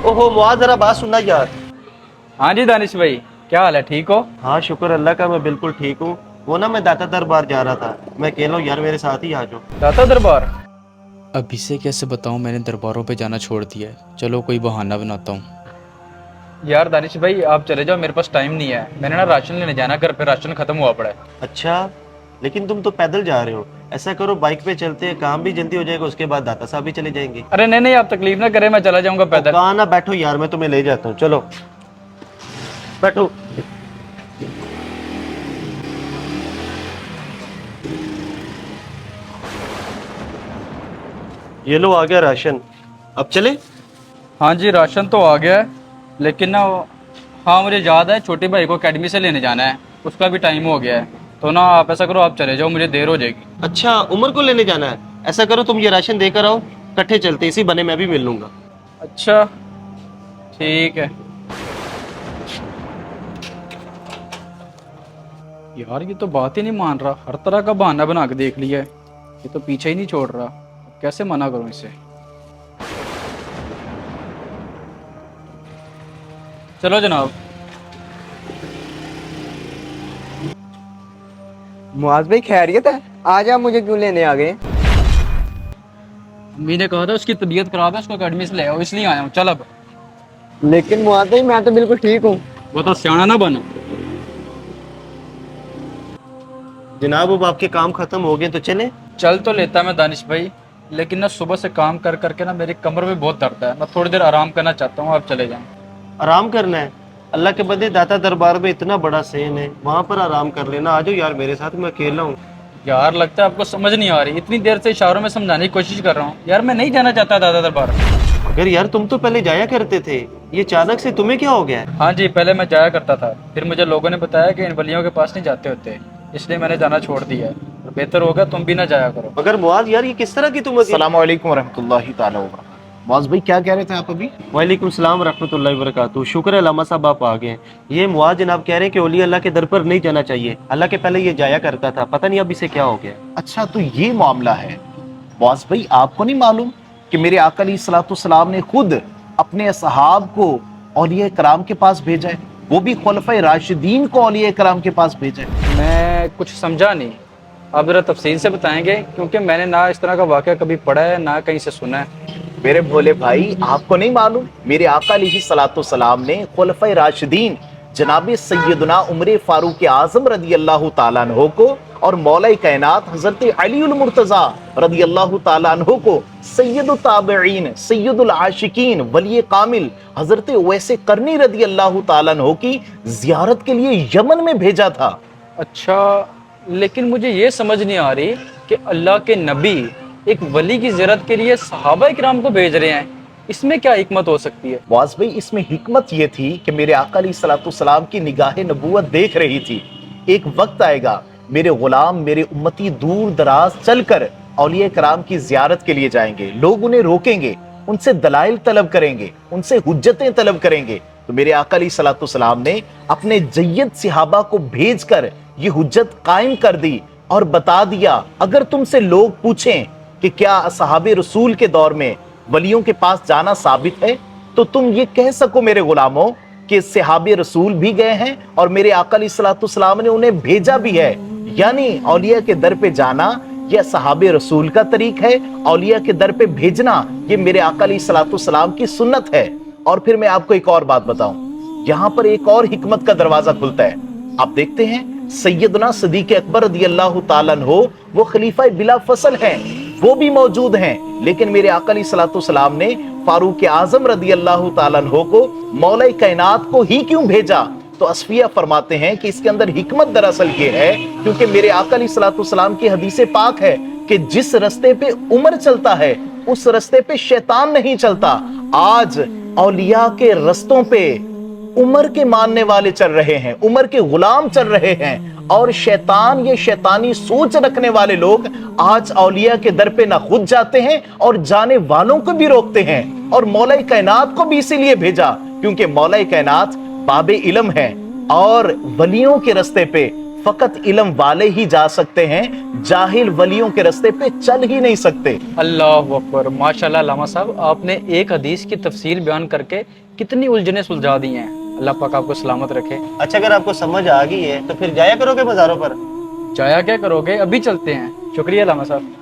ओहो मुआज, जरा बात सुनना यार। हाँ जी दानिश भाई, क्या हाल है, ठीक हो? हाँ शुक्र अल्लाह का, मैं बिल्कुल ठीक हूँ। वो ना मैं दाता दरबार जा रहा था, मैं अकेला हूँ यार, मेरे साथ ही आ जाओ। दाता दरबार? अब इसे कैसे बताऊं, मैंने दरबारों पे जाना छोड़ दिया है। चलो कोई बहाना बनाता हूँ। यार दानिश भाई आप चले जाओ, मेरे पास टाइम नहीं है। मैंने ना राशन लेने जाना, घर पे राशन खत्म हुआ पड़ा है। अच्छा, लेकिन तुम तो पैदल जा रहे हो। ऐसा करो बाइक पे चलते हैं, काम भी जल्दी हो जाएगा, उसके बाद दाता साहब भी चले जाएंगे। अरे नहीं नहीं, आप तकलीफ ना करें, मैं चला जाऊंगा पैदल। कहाँ ना बैठो यार, मैं तुम्हें ले जाता हूँ, चलो बैठो। ये लो आ गया राशन, अब चले। हाँ जी राशन तो आ गया है, लेकिन ना हाँ मुझे याद है, छोटे भाई को अकेडमी से लेने जाना है, उसका भी टाइम हो गया है। तो ना आप ऐसा करो, आप चले जाओ, मुझे देर हो जाएगी। अच्छा, उमर को लेने जाना है। ऐसा करो तुम ये राशन देकर आओ, इकट्ठे चलते, इसी बने मैं भी मिल लूंगा। अच्छा ठीक है। यार ये तो बात ही नहीं मान रहा, हर तरह का बहाना बना के देख लिया है, ये तो पीछे ही नहीं छोड़ रहा। अब कैसे मना करूं इसे? चलो जनाब। मुआज भाई खैरियत है? आज आप मुझे क्यों लेने आ गए? अम्मी ने कहा था उसकी तबीयत खराब है, उसको अकेडमी से ले आओ, इसलिए आया हूँ। चल अब। लेकिन मुआज भाई मैं तो बिल्कुल ठीक हूँ। वो तो सियाना ना बनो। जनाब अब आपके काम खत्म हो गए तो चले। चल तो लेता मैं दानिश भाई, लेकिन ना सुबह से काम कर करके ना मेरी कमर में बहुत दर्द है, मैं थोड़ी देर आराम करना चाहता हूँ, आप चले जाएं। आराम करना है? अल्लाह के बंदे, दाता दरबार में इतना बड़ा सेन है, वहां पर आराम कर लेना। आ जाओ यार मेरे साथ, मैं अकेला हूँ। यार लगता है आपको समझ नहीं आ रही, इतनी देर से इशारों में समझाने की कोशिश कर रहा हूँ। यार मैं नहीं जाना चाहता दादा दरबार। मगर यार तुम तो पहले जाया करते थे, ये अचानक से तुम्हें क्या हो गया है? हाँ जी, पहले मैं जाया करता था, फिर मुझे लोगों ने बताया कि इन वलियों के पास नहीं जाते होते, इसलिए मैंने जाना छोड़ दिया है। और बेहतर होगा तुम भी ना जाया करो। मगर मुआज यार, ये किस तरह की तुम अस्सलाम वालेकुम रहमतुल्लाहि ताला व बरकातहू। मौज भाई क्या कह रहे थे आप अभी? वालेकुम सलाम रहमतुल्लाहि व बरकातहू। शुक्र है लामा साहब आप आ गए। ये मुआज जनाब कह रहे हैं कि औलिया अल्लाह के दर पर नहीं जाना चाहिए। अल्लाह के पहले ये जाया करता था, पता नहीं अब इसे क्या हो गया। अच्छा तो ये मामला है। मौज भाई आपको नहीं मालूम कि मेरे आका अलैहिस्सलाम ने खुद अपने असहाब को औलिया कराम के पास भेजा है, वो भी खुलफाए राशिदीन को औलिया कराम के पास भेजा है। मैं कुछ समझा नहीं, आप जरा तफसील से बताएंगे, क्योंकि मैंने ना इस तरह का वाक़या कभी पढ़ा है ना कहीं से सुना है। मेरे भोले भाई आपको नहीं मालूम, मेरे आका अलैहिस्सलाम ने खुलफाए राशिदीन जनाब सैयदना उमर फारूक आजम रदी अल्लाह ताला अन्हु को और मौला कायनात हजरत अली उल मुर्तजा रदी अल्लाह ताला अन्हु को सैयदुल ताबईन सैयदुल आशिकीन वली कामिल हजरत वैसे करनी रदी अल्लाह ताला अन्हु की जियारत के लिए यमन में भेजा था। अच्छा, लेकिन मुझे ये समझ नहीं आ रही कि अल्लाह के नबी एक वली की ज़ियारत के लिए सहाबा इकराम को भेज रहे हैं, इसमें क्या हिकमत हो सकती है? वाज भाई इसमें हिकमत ये थी कि मेरे आका अलैहिस्सलाम की निगाह नबूवत देख रही थी, एक वक्त आएगा मेरे गुलाम मेरे उम्मती दूर दराज चलकर औलिया कराम की जियारत के लिए जाएंगे, लोग उन्हें रोकेंगे, उनसे दलाइल तलब करेंगे, उनसे हुज्जतें तलब करेंगे। तो मेरे आका अलैहिस्सलाम ने अपने जय्यद सहाबा को भेजकर ये हुज्जत कायम कर दी और बता दिया, अगर तुमसे लोग पूछें कि क्या असहाबे रसूल के दौर में वलियों के पास जाना साबित है, तो तुम ये कह सको मेरे गुलामों कि सहाबे रसूल भी गए हैं और मेरे आका अलैहिस्सलाम ने उन्हें भेजा भी है। यानी औलिया के दर पे जाना यह सहाबे रसूल का तरीक है, औलिया के दर पे भेजना ये मेरे आका अलैहिस्सलाम की सुन्नत है। और फिर मैं आपको एक और बात बताऊं, यहाँ पर एक और हिकमत का दरवाजा खुलता है। आप देखते हैं सैयदना सिद्दीक़ अकबर रज़ी अल्लाह ताला अन्हु वो खलीफा बिला फसल हैं, वो भी मौजूद हैं, लेकिन मेरे आका अलैहिस्सलाम ने फारूक आजम रज़ी अल्लाह ताला अन्हु को मौला कायनात को ही क्यों भेजा? तो असफिया फरमाते हैं कि इसके अंदर हिकमत दरअसल ये है, क्योंकि मेरे आका अलैहिस्सलाम की हदीस पाक है कि जिस रास्ते पे उमर चलता है उस रास्ते पे शैतान नहीं चलता। आज औलिया के रस्तों पे उमर के मानने वाले चल रहे हैं, उमर के गुलाम चल रहे हैं, और शैतान ये शैतानी सोच रखने वाले लोग आज औलिया के दर पे ना खुद जाते हैं और जाने वालों को भी रोकते हैं। और मौला कायनात को भी इसीलिए भेजा क्योंकि मौला कायनात बाबे इल्म है और वलियों के रास्ते पे फकत इल्म वाले ही जा सकते हैं, जाहिल वलियों के रास्ते पे चल ही नहीं सकते। अल्लाह अकबर, माशाल्लाह लामा साहब, आपने एक हदीस की तफसील बयान करके कितनी उलझने सुलझा दी हैं। अल्लाह पाक आपको सलामत रखे। अच्छा, अगर आपको समझ आ गई है तो फिर जाया करोगे बाजारों पर? जाया क्या करोगे, अभी चलते हैं। शुक्रिया लामा साहब।